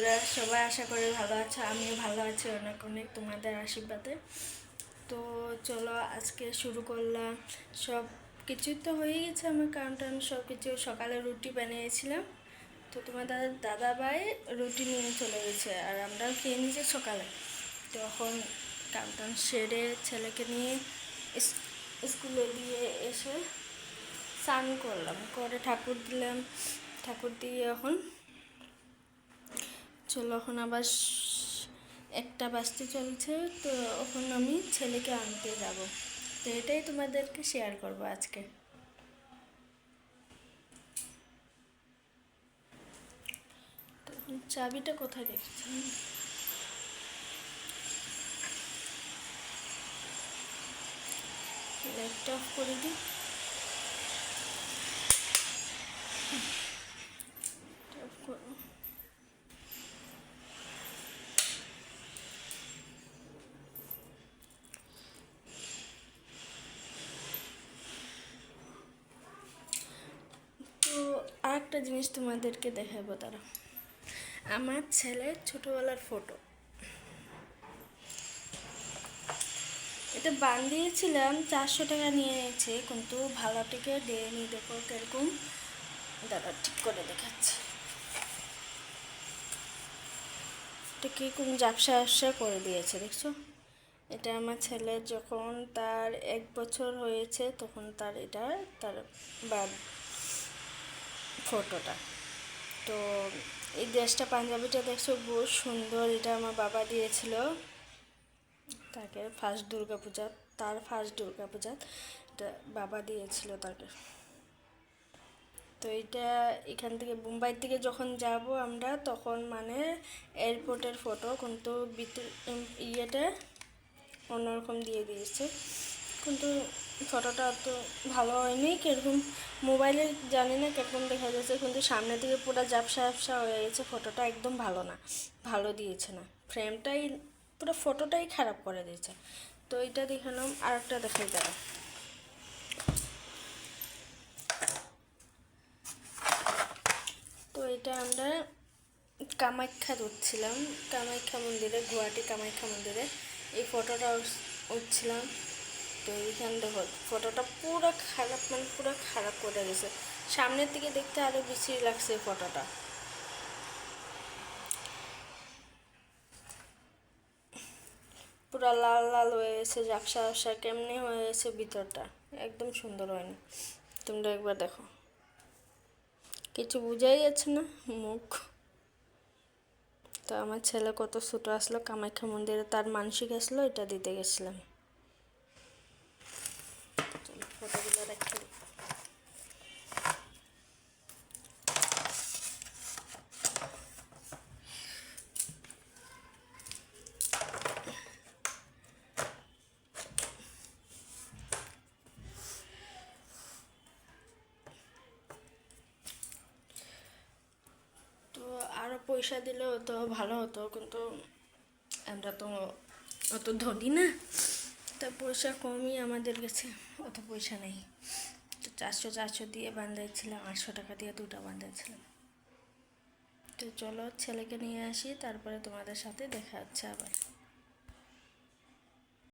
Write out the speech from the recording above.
বন্ধুরা, সবাই আশা করি ভালো আছে। আমিও ভালো আছি অনেক অনেক তোমাদের আশীর্বাদে। তো চলো আজকে শুরু করলাম। সব কিছুই তো হয়ে গেছে আমার, কারণ আমি সব কিছু সকালে রুটি বানিয়েছিলাম। তো তোমাদের দাদা ভাই রুটি নিয়ে চলে গেছে আর আমরা খেয়ে নিয়েছি সকালে। তখন কাউন্টান সেরে ছেলেকে নিয়ে স্কুলে দিয়ে এসে স্নান করলাম, করে ঠাকুর দিলাম। ঠাকুর দিয়ে এখন চলো, এখন আবার 1টা বাজতে চলছে। তো এখন আমি ছেলেকে আনতে যাব। তো এটাই তোমাদেরকে শেয়ার করব আজকে। তো এখন চাবিটা কোথায় রেখেছি, লাইটটা অফ করে দিই। অফ করো। তো আরেকটা জিনিস তোমাদেরকে দেখাবো, তারা আমার ছেলের ছোটোবেলার ফটো। এটা বান্ধিয়েছিলাম, 400 টাকা নিয়ে নিয়েছে, কিন্তু ভালো থেকে দেয়নি। দেখো কিরকম, দাদা ঠিক করে দেখাচ্ছে। এটা কীরকম ঝাপসা ঝাপসা করে দিয়েছে, দেখছো? এটা আমার ছেলের যখন তার 1 বছর হয়েছে, তখন তার বাদ ফটোটা। তো এই ড্রেসটা, পাঞ্জাবিটা দেখছো, বহুত সুন্দর। এটা আমার বাবা দিয়েছিল তাকে ফার্স্ট দুর্গাপূজা এটা বাবা দিয়েছিল তাকে। তো এটা এখান থেকে মুম্বাই থেকে যখন যাব আমরা, তখন মানে এয়ারপোর্টের ফটো, কিন্তু ইয়েটা অন্যরকম দিয়ে দিয়েছে। কিন্তু ফটোটা অত ভালো হয়নি, কীরকম মোবাইলে জানি না কীরকম দেখা যাচ্ছে, কিন্তু সামনে থেকে পুরো ঝাপসা ঝাপসা হয়ে গেছে। ফটোটা একদম ভালো না, ভালো দিয়েছে না। ফ্রেমটাই, পুরো ফটোটাই খারাপ করে দিয়েছে। তো এটা দেখালাম, আর একটা দেখাই দাঁড়া। তো এটা আমরা কামাখ্যা উঠছিলাম, কামাখ্যা মন্দিরে, গুয়াহাটি কামাখ্যা মন্দিরে এই ফটোটা উঠছিলাম। তো এইখান দেখো, ফটোটা পুরো খারাপ, মানে পুরো খারাপ করে গেছে। সামনের দিকে দেখতে আরও বেশি লাগছে ফটোটা। পুরো লাল লাল হয়ে গেছে, ঝাপসা ঝাপসা কেমনি হয়ে গেছে ভিতরটা, একদম সুন্দর হয়নি। তোমরা একবার দেখো, কিছু বোঝাই যাচ্ছে না মুখ। তো আমার ছেলে কত ছোটো আসলো, কামাখ্যা মন্দিরে তার মানসিক আসলো, এটা দিতে গেছিলাম। ফটোগুলো রেখে দিই। তো আরও পয়সা দিলেও তো ভালো হতো, কিন্তু আমরা তো অত ধনী না, তা পয়সা কমই আমাদের কাছে, অত পয়সা নেই। তো 400 দিয়ে বাঁধাইছিলাম, 800 টাকা দিয়ে 2টা বাঁধাইছিলাম। তো চলো ছেলেকে নিয়ে আসি, তারপরে তোমাদের সাথে দেখা হচ্ছে আবার।